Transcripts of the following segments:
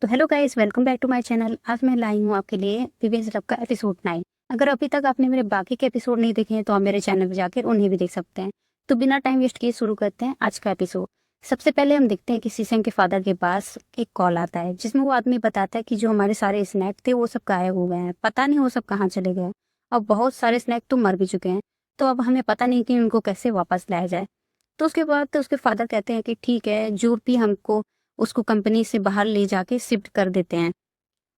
तो hello guys, welcome back to my channel. आज मैं लाई हूँ आपके लिए विवेश रब का एपिसोड 9। अगर अभी तक आपने मेरे बाकी के एपिसोड नहीं देखे हैं तो आप मेरे चैनल पर जाकर उन्हें भी देख सकते हैं। तो बिना टाइम वेस्ट किए शुरू करते हैं आज का एपिसोड। सबसे पहले हम देखते हैं कि सीसेंग के फादर के पास एक कॉल आता है जिसमें वो आदमी बताता है कि जो हमारे सारे स्नैक थे वो सब गायब हो गए हैं, पता नहीं वो सब कहाँ चले गए और बहुत सारे स्नैक तो मर भी चुके हैं। तो अब हमें पता नहीं कि उनको कैसे वापस लाया जाए। तो उसके बाद तो उसके फादर कहते हैं कि ठीक है, जो भी हमको उसको कंपनी से बाहर ले जाके शिफ्ट कर देते हैं।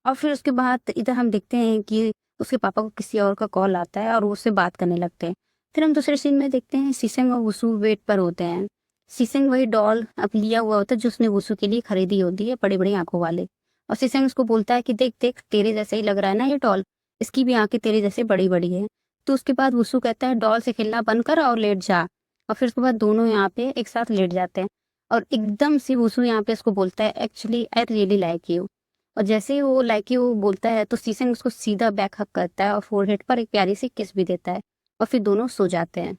और फिर उसके बाद इधर हम देखते हैं कि उसके पापा को किसी और का कॉल आता है और वो उससे बात करने लगते हैं। फिर हम दूसरे सीन में देखते हैं सीसेंग और वुसु वेट पर होते हैं। सीसेंग वही डॉल अब लिया हुआ होता है जो उसने वुसु के लिए खरीदी होती है, बड़ी बड़ी आंखों वाले। और सीसेंग उसको बोलता है कि देख देख, तेरे जैसे ही लग रहा है ना ये डॉल, इसकी भी आंखें तेरे जैसे बड़ी बड़ी है। तो उसके बाद वुसु कहता है डॉल से खेलना बंद कर और लेट जा। और फिर उसके बाद दोनों यहाँ पे एक साथ लेट जाते हैं। और एकदम से वुसु यहाँ पे उसको बोलता है actually I really like you. और जैसे ही वो लाइक यू बोलता है तो सीसेंग उसको सीधा बैक हक करता है और फोरहेड पर एक प्यारी सी किस भी देता है। और फिर दोनों सो जाते हैं।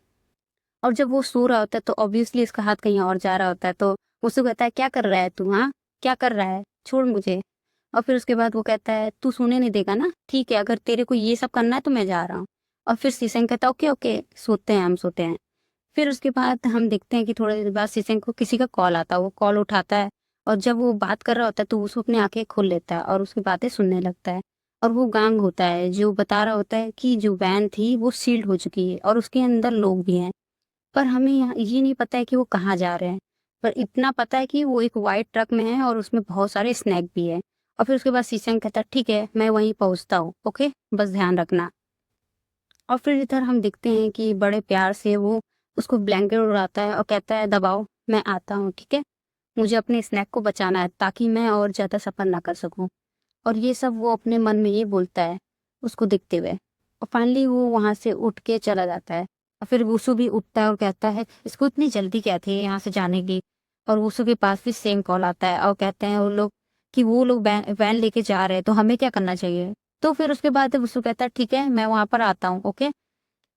और जब वो सो रहा होता है तो ऑब्वियसली इसका हाथ कहीं और जा रहा होता है। तो वुसु कहता है क्या कर रहा है तू, हाँ क्या कर रहा है, छोड़ मुझे। और फिर उसके बाद वो कहता है तू सोने नहीं देगा ना, ठीक है, अगर तेरे को ये सब करना है तो मैं जा रहा हूँ। और फिर सीसेंग कहता है ओके ओके, सोते हैं, हम सोते हैं। फिर उसके बाद हम देखते हैं कि थोड़ी देर बाद सीसेंग को किसी का कॉल आता है, वो कॉल उठाता है। और जब वो बात कर रहा होता है तो उसको अपनी आंखें खोल लेता है और उसकी बातें सुनने लगता है। और वो गांग होता है जो बता रहा होता है कि जो वैन थी वो सील्ड हो चुकी है और उसके अंदर लोग भी हैं। पर हमें यहाँ ये नहीं पता है कि वो कहाँ जा रहे हैं। पर इतना पता है कि वो एक वाइट ट्रक में है और उसमें बहुत सारे स्नैक भी है। और फिर उसके बाद सीसेंग कहता है ठीक है, मैं वहीं पहुंचता हूँ, ओके, बस ध्यान रखना। और फिर इधर हम देखते हैं कि बड़े प्यार से वो उसको ब्लैंकेट उड़ाता है और कहता है दबाओ, मैं आता हूँ, ठीक है, मुझे अपने स्नैक को बचाना है ताकि मैं और ज़्यादा सफ़र ना कर सकूँ। और ये सब वो अपने मन में ये बोलता है उसको देखते हुए। और फाइनली वो वहाँ से उठ के चला जाता है। और फिर वुसु भी उठता है और कहता है इसको इतनी जल्दी क्या थी यहाँ से जाने की। और वुसु के पास भी सेम कॉल आता है और कहते हैं वो लोग कि वो लोग वैन लेके जा रहे हैं तो हमें क्या करना चाहिए। तो फिर उसके बाद वुसु कहता है ठीक है, मैं वहाँ पर आता हूँ, ओके।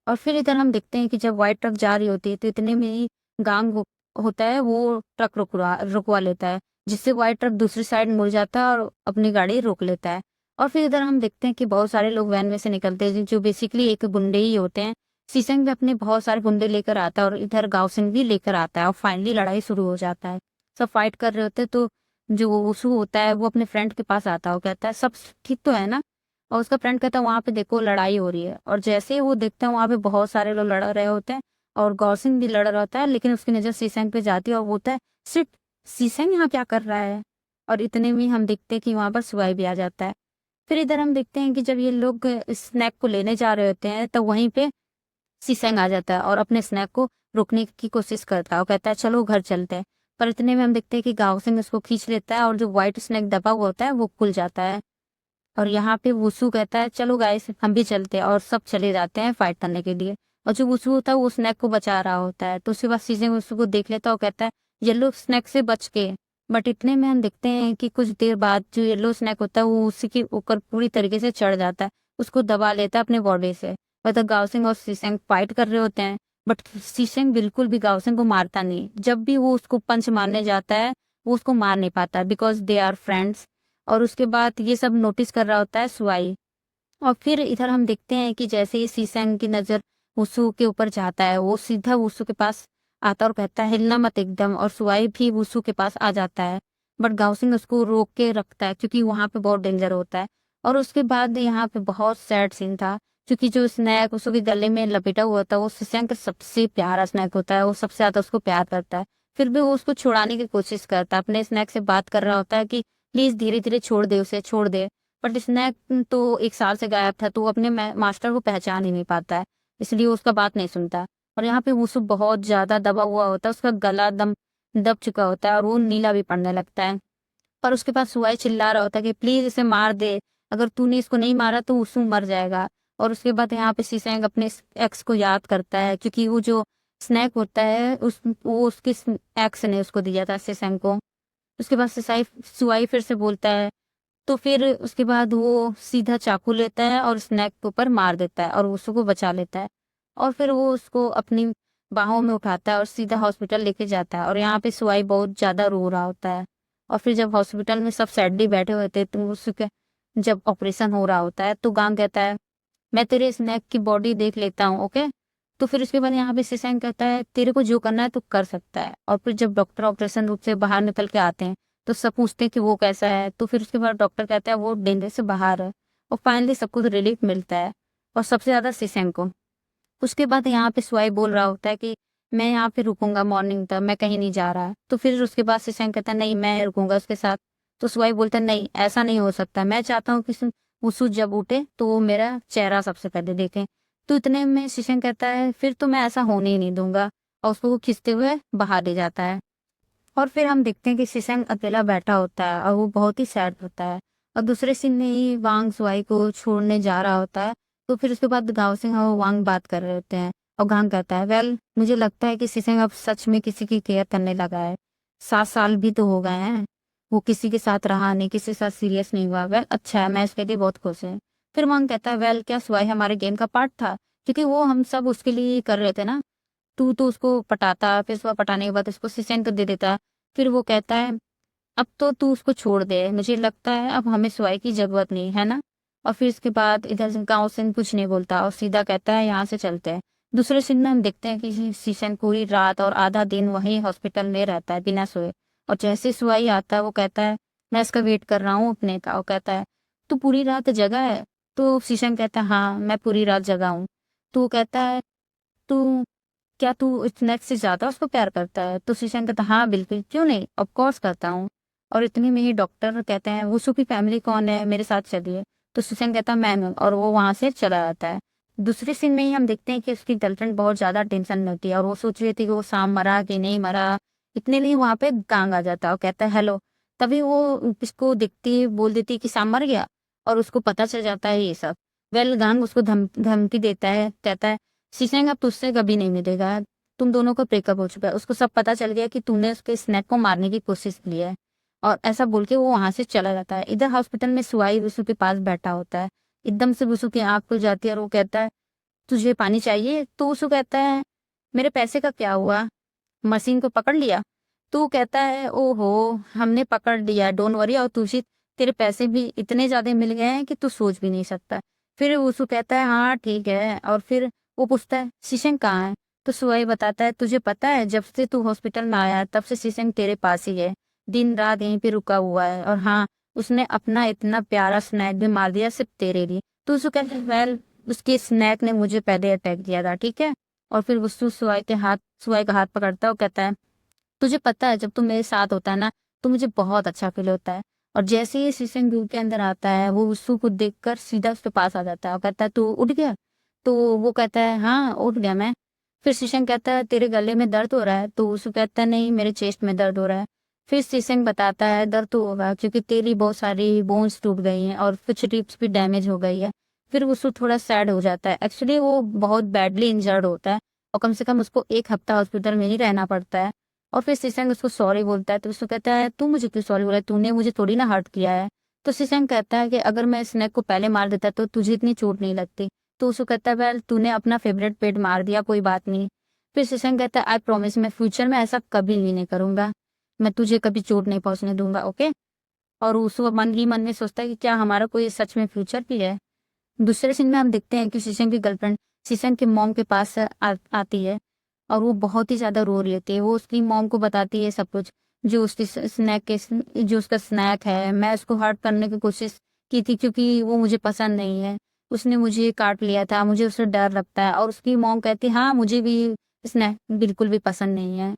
और फिर इधर हम देखते हैं कि जब व्हाइट ट्रक जा रही होती है तो इतने में ही गांग होता है, वो ट्रक रुकवा लेता है, जिससे व्हाइट ट्रक दूसरी साइड मुड़ जाता है और अपनी गाड़ी रोक लेता है। और फिर इधर हम देखते हैं कि बहुत सारे लोग वैन में से निकलते हैं जो बेसिकली एक गुंडे ही होते हैं। सीसंग भी अपने बहुत सारे गुंडे लेकर आता है और इधर गाव सिंह भी लेकर आता है और फाइनली लड़ाई शुरू हो जाता है। सब फाइट कर रहे होते हैं तो जो वसु होता है वो अपने फ्रेंड के पास आता है और कहता है सब ठीक तो है ना। और उसका फ्रेंड कहता है वहां पे देखो लड़ाई हो रही है। और जैसे ही वो देखते हैं वहां पे बहुत सारे लोग लड़ रहे होते हैं और गौसिंग भी लड़ रहा होता है, लेकिन उसकी नजर सीसेंग पे जाती है और वो होता है सिट, सीसेंग यहाँ क्या कर रहा है। और इतने में हम देखते हैं कि वहां पर सुआई भी आ जाता है। फिर इधर हम देखते हैं कि जब ये लोग स्नैक को लेने जा रहे होते हैं तो वहीं पे सीसेंग आ जाता है और अपने स्नैक को रोकने की कोशिश करता है और कहता है चलो घर चलते हैं। पर इतने में हम देखते हैं कि गांव सिंह उसको खींच लेता है और जो व्हाइट स्नैक दबा हुआ होता है वो खुल जाता है। और यहाँ पे वुसु कहता है चलो गाइस हम भी चलते हैं, और सब चले जाते हैं फाइट करने के लिए। और जो वुसु होता है वो स्नैक को बचा रहा होता है तो उसके बाद सीजन वुसु को देख लेता है और कहता है येलो स्नैक से बच के। बट इतने में हम देखते हैं कि कुछ देर बाद जो येलो स्नैक होता है वो उसी के ऊपर पूरी तरीके से चढ़ जाता है, उसको दबा लेता है अपने बॉडी से। मतलब गाओसिंग और सीसेंग फाइट कर रहे होते हैं, बट सीसेंग बिल्कुल भी गाओसिंग को मारता नहीं। जब भी वो उसको पंच मारने जाता है वो उसको मार नहीं पाता बिकॉज दे आर फ्रेंड्स। और उसके बाद ये सब नोटिस कर रहा होता है सुआई। और फिर इधर हम देखते हैं कि जैसे ही सीसेंग की नजर वुसु के ऊपर जाता है वो सीधा वुसु के पास आता और कहता है हिलना मत एकदम, और सुआई भी वुसु के पास आ जाता है। बट गाउसिंग उसको रोक के रखता है क्योंकि वहां पे बहुत डेंजर होता है। और उसके बाद यहाँ पे बहुत सैड सीन था क्योंकि जो स्नैक उसके गले में लपेटा हुआ था वो सीसेंग का सबसे प्यारा स्नैक होता है, वो सबसे ज्यादा उसको प्यार करता है। फिर भी वो उसको छुड़ाने की कोशिश करता है, अपने स्नैक से बात कर रहा होता है कि प्लीज धीरे धीरे छोड़ दे उसे, छोड़ दे। बट स्नैक तो 1 साल से गायब था तो वो अपने मास्टर को पहचान ही नहीं पाता है, इसलिए वो उसका बात नहीं सुनता। और यहाँ पे वुसु बहुत ज्यादा दबा हुआ होता है, उसका गला दम दब चुका होता है और वो नीला भी पड़ने लगता है। पर उसके पास सुहाई चिल्ला रहा होता है कि प्लीज इसे मार दे, अगर तूने इसको नहीं मारा तो वुसु मर जाएगा। और उसके बाद यहाँ पे सीसेंग अपने एक्स को याद करता है क्योंकि वो जो स्नैक होता है वो उसके एक्स ने उसको दिया था सीसेंग को। उसके बाद सिसाई सुहाई फिर से बोलता है तो फिर उसके बाद वो सीधा चाकू लेता है और स्नैक के ऊपर मार देता है और उसको बचा लेता है। और फिर वो उसको अपनी बाहों में उठाता है और सीधा हॉस्पिटल लेके जाता है। और यहाँ पे सुहाई बहुत ज्यादा रो रहा होता है और फिर जब हॉस्पिटल में सब सैडली बैठे हुए थे तो उसके जब ऑपरेशन हो रहा होता है तो गांग कहता है मैं तेरे स्नैक की बॉडी देख लेता हूँ, ओके। तो फिर उसके बाद यहाँ पे सीसेंग कहता है तेरे को जो करना है तो कर सकता है। और फिर जब डॉक्टर ऑपरेशन रूम से बाहर निकल के आते हैं तो सब पूछते हैं कि वो कैसा है, तो फिर उसके बाद डॉक्टर कहता है वो डेंजर से बाहर है। और फाइनली सबको रिलीफ मिलता है, और सबसे ज्यादा सीसेंग को। उसके बाद यहाँ पे स्वाई बोल रहा होता है कि मैं यहाँ पे रुकूंगा मॉर्निंग तक, मैं कहीं नहीं जा रहा। तो फिर उसके बाद सीसेंग कहता है नहीं मैं रुकूंगा उसके साथ। तो स्वाई बोलता है नहीं ऐसा नहीं हो सकता, मैं चाहता हूँ कि उसू जब उठे तो वो मेरा चेहरा सबसे पहले देखे। तो इतने में सीसेंग कहता है फिर तो मैं ऐसा होने ही नहीं दूंगा, और उसको वो खींचते हुए बाहर ले जाता है। और फिर हम देखते हैं कि सीसेंग अकेला बैठा होता है और वो बहुत ही सैड होता है। और दूसरे सीन में ही वांग सुआई को छोड़ने जा रहा होता है। तो फिर उसके बाद गांव सिंह और वांग बात कर रहे होते हैं, और गांग कहता है वेल मुझे लगता है कि सीसेंग अब सच में किसी की केयर करने लगा है। 7 साल भी तो हो गए हैं, वो किसी के साथ रहा नहीं, किसी के साथ सीरियस नहीं हुआ। वेल अच्छा है, मैं इसके लिए बहुत खुश हूँ। फिर वांग कहता है वेल क्या सुआई हमारे गेम का पार्ट था, क्योंकि वो हम सब उसके लिए कर रहे थे ना। तू तो उसको पटाता, फिर उसको पटाने के बाद उसको सीसेंग को दे देता। फिर वो कहता है अब तो तू उसको छोड़ दे, मुझे लगता है अब हमें सुआई की जरूरत नहीं है ना। और फिर इसके बाद इधर से गांव सिंह कुछ नहीं बोलता और सीधा कहता है यहाँ से चलते हैं। दूसरे सीन में हम देखते हैं कि शीशन पूरी रात और आधा दिन वहीं हॉस्पिटल में रहता है बिना सोए। और जैसे सुआई आता है वो कहता है मैं इसका वेट कर रहा हूँ अपने का। वो कहता है तू पूरी रात जगा है। तो शीशन कहता है हाँ मैं पूरी रात जगा हूँ। तो वो कहता है तू क्या तू स्नैक्स से ज्यादा उसको प्यार करता है। तो शीशन कहता है हाँ बिल्कुल, क्यों नहीं, ऑफ कोर्स करता हूँ। और इतने में ही डॉक्टर कहते हैं वसु की फैमिली कौन है, मेरे साथ चलिए। तो शीशन कहता है मैं हूँ, और वो वहां से चला जाता है। दूसरे सीन में ही हम देखते हैं कि उसकी गर्लफ्रेंड बहुत ज्यादा टेंशन में होती है और वो सोच रही थी कि वो शाम मरा कि नहीं मरा। इतने में ही वहां पे गांग आ जाता है और कहता है हेलो। तभी वो इसको दिखती बोल देती है कि शाम मर गया, और उसको पता चल जाता है ये सब। वेल गांग उसको धमकी देता है, कहता है शीशेंग अब तुझसे कभी नहीं मिलेगा, तुम दोनों का ब्रेकअप हो चुका है। उसको सब पता चल गया कि तूने उसके स्नैक को मारने की कोशिश की है। और ऐसा बोल के वो वहां से चला जाता है। इधर हॉस्पिटल में सुआई वसु के पास बैठा होता है। एकदम से वसु की आंख खुल जाती है और वो कहता है तुझे पानी चाहिए। तो वसु कहता है मेरे पैसे का क्या हुआ, मशीन को पकड़ लिया। तू कहता है ओहो हमने पकड़ लिया, डोंट वरी, और तुझे तेरे पैसे भी इतने ज्यादा मिल गए हैं कि तू सोच भी नहीं सकता। फिर उसू कहता है हाँ ठीक है। और फिर वो पूछता है शीशंग कहाँ है। तो सुहाई बताता है तुझे पता है जब से तू हॉस्पिटल में आया तब से शीशंग तेरे पास ही है, दिन रात यहीं पे रुका हुआ है। और हाँ उसने अपना इतना प्यारा स्नैक भी मार दिया सिर्फ तेरे लिए। तो उसू कहता है वेल उसके स्नैक ने मुझे पहले अटैक किया था, ठीक है। और फिर वो सुहाई का हाथ पकड़ता है और कहता है तुझे पता है जब तू मेरे साथ होता है ना तो मुझे बहुत अच्छा फील होता है। और जैसे ही शीशंग दूर के अंदर आता है वो उस्सू को देखकर सीधा उसके पास आ जाता है और कहता है तू उठ गया। तो वो कहता है हाँ उठ गया मैं। फिर शीशंग कहता है तेरे गले में दर्द हो रहा है। तो उस्सू कहता है नहीं मेरे चेस्ट में दर्द हो रहा है। फिर शीशंग बताता है दर्द तो होगा क्योंकि तेरी बहुत सारी बोन्स टूट गई हैं और कुछ रिब्स भी डैमेज हो गई है। फिर उस्सू थोड़ा सैड हो जाता है, एक्चुअली वो बहुत बैडली इंजर्ड होता है और कम से कम उसको 1 हफ्ता हॉस्पिटल में ही रहना पड़ता है। और फिर शीशंग उसको सॉरी बोलता है। तो उसको कहता है तू मुझे क्यों सॉरी बोला है? तूने मुझे थोड़ी ना हर्ट किया है। तो शीशंग कहता है कि अगर मैं स्नेक को पहले मार देता तो तुझे इतनी चोट नहीं लगती। तो उसको कहता है वेल तूने अपना फेवरेट पेट मार दिया, कोई बात नहीं। फिर शीशंग कहता है आई प्रॉमिस मैं फ्यूचर में ऐसा कभी नहीं करूंगा, मैं तुझे कभी चोट नहीं पहुंचने दूंगा, ओके। और उसको मन ही मन में सोचता है कि क्या हमारा कोई सच में फ्यूचर भी है। दूसरे सीन में हम देखते हैं कि शीशंग की गर्लफ्रेंड शीशंग के मॉम के पास आती है और वो बहुत ही ज्यादा रो रही होती है। वो उसकी मॉम को बताती है सब कुछ, जो उसकी स्नैक के जो उसका स्नैक है, मैं उसको हर्ट करने की कोशिश की थी क्योंकि वो मुझे पसंद नहीं है, उसने मुझे काट लिया था, मुझे उससे डर लगता है। और उसकी मॉम कहती है हाँ मुझे भी स्नैक बिल्कुल भी पसंद नहीं है।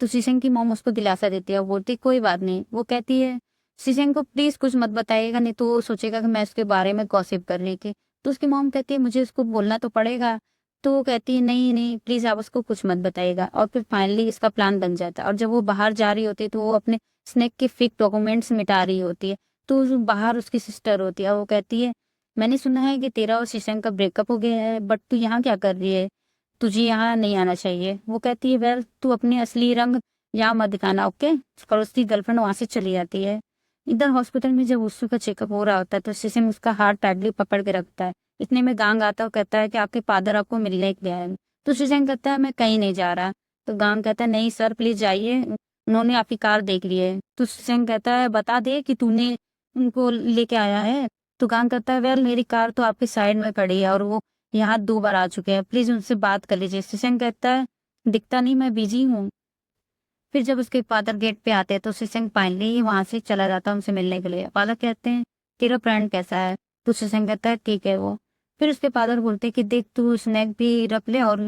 तो शीशंग की मॉम उसको दिलासा देती है, वो बोलती कोई बात नहीं। वो कहती है शीशंग को प्लीज कुछ मत बताइएगा नहीं तो वो सोचेगा कि मैं उसके बारे में गॉसिप कर रही थी। तो उसकी मॉम कहती है मुझे उसको बोलना तो पड़ेगा। तो वो कहती है नहीं नहीं प्लीज आप उसको कुछ मत बताइएगा। और फिर फाइनली इसका प्लान बन जाता है और जब वो बाहर जा रही होती है तो वो अपने स्नेक के फेक डॉक्यूमेंट्स मिटा रही होती है। तो बाहर उसकी सिस्टर होती है, वो कहती है मैंने सुना है कि तेरा और शीशंग का ब्रेकअप हो गया है, बट तू यहाँ क्या कर रही है, तुझे यहाँ नहीं आना चाहिए। वो कहती है वेल तू अपनी असली रंग यहाँ मत दिखाना, ओके। और उसकी गर्लफ्रेंड वहां से चली जाती है। इधर हॉस्पिटल में जब उसका चेकअप हो रहा होता है तो शीशम उसका हाथ टाइटली पकड़ के रखता है। इतने में गांग आता है और कहता है कि आपके फादर आपको मिलने के लिए आए हैं। तो शीशम कहता है मैं कहीं नहीं जा रहा। तो गांग कहता है नहीं सर प्लीज जाइए, उन्होंने आपकी कार देख ली है। तो सुशेंग कहता है बता दे कि तूने उनको लेके आया है। तो गांग कहता है वेल मेरी कार तो आपके साइड में खड़ी है और वो यहाँ 2 बार आ चुके हैं, प्लीज उनसे बात कर लीजिए। सुशेंग कहता है दिखता नहीं, मैं बिजी हूँ। फिर जब उसके फादर गेट पे आते हैं तो सुशेंग फाइनली वहां से चला जाता है उनसे मिलने के लिए। फादर कहते हैं तेरा फ्रेंड कैसा है? तो सुशेंग कहता है ठीक है वो। फिर उसके फादर बोलते हैं कि देख तू स्नैक भी रख ले और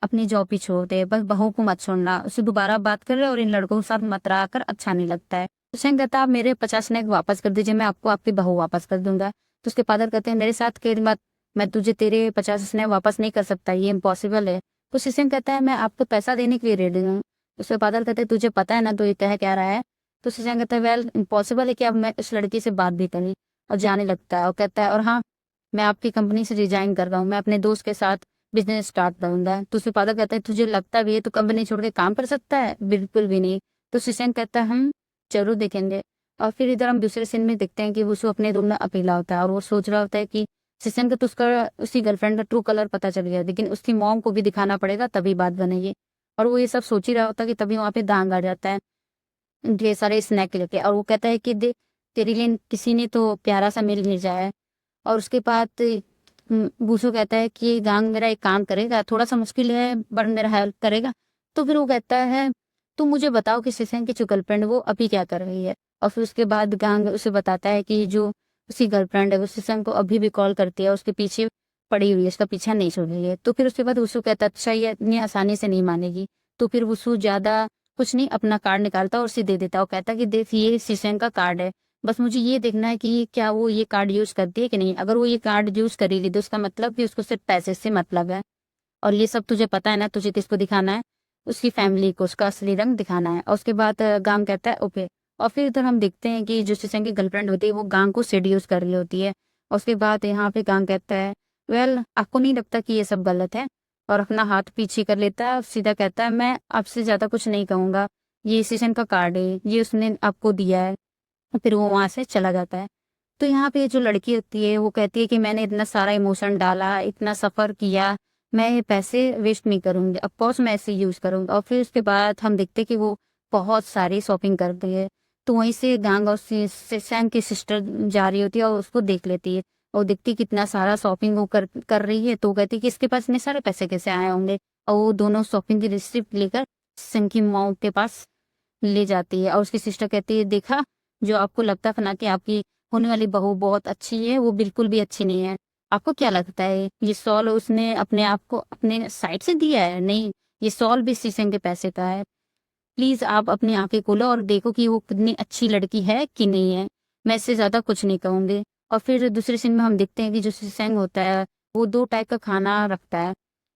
अपनी जॉब भी छोड़ दे, बस बहू को मत छोड़ना, उससे दोबारा बात कर ले और इन लड़कों के साथ मत रहा कर, अच्छा नहीं लगता है। सुशेंग कहता है आप मेरे 50 स्नैक वापस कर दीजिए, मैं आपको आपकी बहू वापस कर दूंगा। तो उसके फादर कहते हैं मेरे साथ खेल मत, मैं तुझे तेरे 50 स्नैक वापस नहीं कर सकता, ये इम्पॉसिबल है। तो सुशेंग कहता है मैं आपको पैसा देने के लिए रेडी हूँ। उसके फादर कहते हैं तुझे पता है ना तो ये कह रहा है। तो सुशेंग कहता है वेल इम्पॉसिबल है कि अब मैं उस लड़की से बात भी करूँ। और जाने लगता है और कहता है और हाँ मैं आपकी कंपनी से रिजाइन कर रहा हूँ, मैं अपने दोस्त के साथ बिजनेस स्टार्ट करूंगा। तो उसके फादर कहता है तुझे लगता भी है तो कंपनी छोड़ के काम कर सकता है? बिल्कुल भी नहीं। तो सुशेंग कहता है हम जरूर देखेंगे। और फिर इधर हम दूसरे सीन में देखते हैं कि वो अपने रूम में अकेला होता है और वो सोच रहा होता है कि सुशेंग को तो उसका उसकी गर्लफ्रेंड का ट्रू कलर पता चल गया, लेकिन उसकी मॉम को भी दिखाना पड़ेगा तभी बात बनेगी। और वो ये सब सोच ही रहा होता है कि तभी वहां पे दांग आ जाता है ढेर सारे स्नैक लेके और वो कहता है कि देख तेरे लिए किसी ने तो प्यारा सा मिल भेजा है। और उसके बाद बूसो कहता है कि गांग मेरा एक काम करेगा, थोड़ा सा मुश्किल है बट मेरा हेल्प करेगा। तो फिर वो कहता है तुम मुझे बताओ कि सुशेंग की जो गर्लफ्रेंड वो अभी क्या कर रही है। और फिर उसके बाद गांग उसे बताता है कि जो उसकी गर्लफ्रेंड है वो सुशेंग को अभी भी कॉल करती है, उसके पीछे पड़ी हुई है, उसका पीछा नहीं छोड़ रही है। तो फिर उसके बाद वसु कहता है अच्छा ये इतनी आसानी से नहीं मानेगी। तो फिर वसु ज्यादा कुछ नहीं अपना कार्ड निकालता और उसे दे देता है और कहता है कि देख ये सुशेंग का कार्ड है, बस मुझे ये देखना है कि क्या वो ये कार्ड यूज करती है कि नहीं। अगर वो ये कार्ड यूज करेगी तो उसका मतलब कि उसको सिर्फ पैसे से मतलब है। और ये सब तुझे पता है ना, तुझे किसको दिखाना है? उसकी फैमिली को उसका असली रंग दिखाना है। और उसके बाद गांग कहता है ओके। और फिर इधर हम देखते हैं कि जो सुशेंग की गर्लफ्रेंड होती है वो गांग को सेड्यूस कर रही होती है। और उसके बाद यहाँ पे गांग कहता है वेल आपको नहीं लगता कि ये सब गलत है? और अपना हाथ पीछे कर लेता है और सीधा कहता है मैं आपसे ज्यादा कुछ नहीं कहूंगा, ये सुशेंग का कार्ड है, ये उसने आपको दिया है। फिर वो वहां से चला जाता है। तो यहाँ पे जो लड़की होती है वो कहती है कि मैंने इतना सारा इमोशन डाला, इतना सफर किया, मैं ये पैसे वेस्ट नहीं करूंगी, ऑफ कोर्स मैं ऐसे यूज करूंगा। और फिर उसके बाद हम देखते हैं कि वो बहुत सारी शॉपिंग करती है। तो वहीं से गांग और सुशेंग की सिस्टर जा रही होती है और उसको देख लेती है और देखती है कितना सारा शॉपिंग वो कर रही है। तो वो कहती है कि इसके पास इतने सारे पैसे कैसे आए होंगे। और वो दोनों शॉपिंग की रिसिप्ट लेकर सुशेंग की मॉम के पास ले जाती है और उसकी सिस्टर कहती है देखा जो आपको लगता था ना कि आपकी होने वाली बहू बहुत अच्छी है, वो बिल्कुल भी अच्छी नहीं है। आपको क्या लगता है ये सॉल उसने अपने आप को अपने साइड से दिया है? नहीं, ये सॉल भी शीशम के पैसे का है। प्लीज आप अपनी आंखें खोलो और देखो कि वो कितनी अच्छी लड़की है कि नहीं है। मैं इससे ज्यादा कुछ नहीं कहूंगी। और फिर दूसरे सीन में हम देखते हैं कि जो शीशंग होता है वो 2 टाइप का खाना रखता है।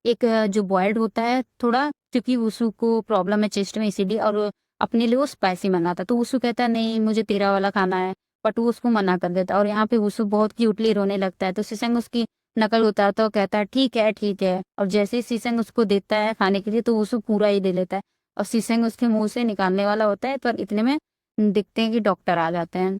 एक जो बॉयल्ड होता है थोड़ा, क्योंकि उसू को प्रॉब्लम है चेस्ट में इसीलिए, और अपने लिए वो स्पाइसी मंगाता। तो उसू कहता है नहीं मुझे तेरा वाला खाना है, बट वो उसको मना कर देता है। और यहाँ पे उसू बहुत क्यूटली रोने लगता है। तो शीशंग उसकी नकल उतारता है और कहता है ठीक है ठीक है। और जैसे ही शीशंग उसको देता है खाने के लिए तो उसू पूरा ही दे लेता है। और शीशंग उसके मुंह से निकालने वाला होता है, पर इतने में दिखते हैं कि डॉक्टर आ जाते हैं।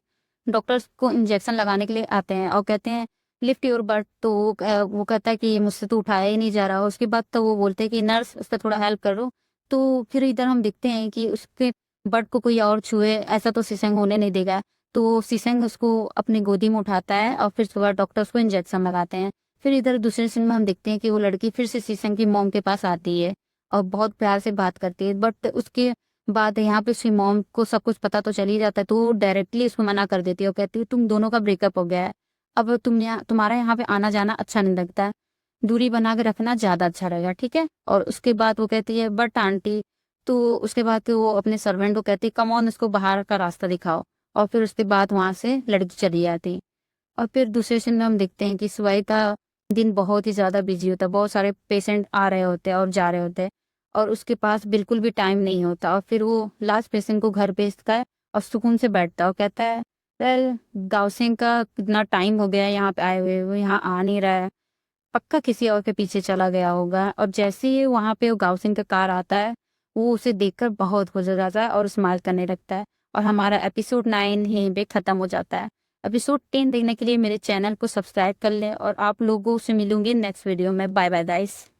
डॉक्टर्स को इंजेक्शन लगाने के लिए आते हैं और कहते हैं लिफ्ट योर बट। तो वो कहता है कि मुझसे तो उठाया ही नहीं जा रहा। उसके बाद तो वो बोलते हैं कि नर्स उसका थोड़ा हेल्प करो। तो फिर इधर हम देखते हैं कि उसके बट को कोई और छुए, ऐसा तो शीशंग होने नहीं देगा। तो शीशंग उसको अपनी गोदी में उठाता है और फिर उसके बाद डॉक्टर उसको इंजेक्शन लगाते हैं। फिर इधर दूसरे सीन में हम देखते हैं कि वो लड़की फिर से शीशंग की मॉम के पास आती है और बहुत प्यार से बात करती है। बट उसके बाद यहाँ पे उसकी मॉम को सब कुछ पता तो चल ही जाता है, तो वो डायरेक्टली उसको मना कर देती है और कहती है तुम दोनों का ब्रेकअप हो गया है, अब तुम्हारा यहाँ पे आना जाना अच्छा नहीं लगता है, दूरी बना के रखना ज्यादा अच्छा रहेगा, ठीक है। और उसके बाद वो कहती है बट आंटी। तो उसके बाद फिर वो अपने सर्वेंट को कहती है कम ऑन इसको बाहर का रास्ता दिखाओ। और फिर उसके बाद वहां से लड़की चली जाती। और फिर दूसरे सीन में हम देखते हैं कि सुबह का दिन बहुत ही ज्यादा बिजी होता है, बहुत सारे पेशेंट आ रहे होते हैं और जा रहे होते हैं और उसके पास बिल्कुल भी टाइम नहीं होता। और फिर वो लास्ट पेशेंट को घर भेजता है और सुकून से बैठता है और कहता है वेल गाँव सिंह का कितना टाइम हो गया है यहाँ पे आए हुए, वो यहाँ आ नहीं रहा है, पक्का किसी और के पीछे चला गया होगा। और जैसे ही वहां पे वो गाँव सिंह का कार आता है वो उसे देखकर बहुत खुश हो जाता है और स्माइल करने लगता है। और हमारा एपिसोड 9 यहीं पे खत्म हो जाता है। एपिसोड 10 देखने के लिए मेरे चैनल को सब्सक्राइब कर लें और आप लोगों से मिलूंगी नेक्स्ट वीडियो में। Bye bye guys.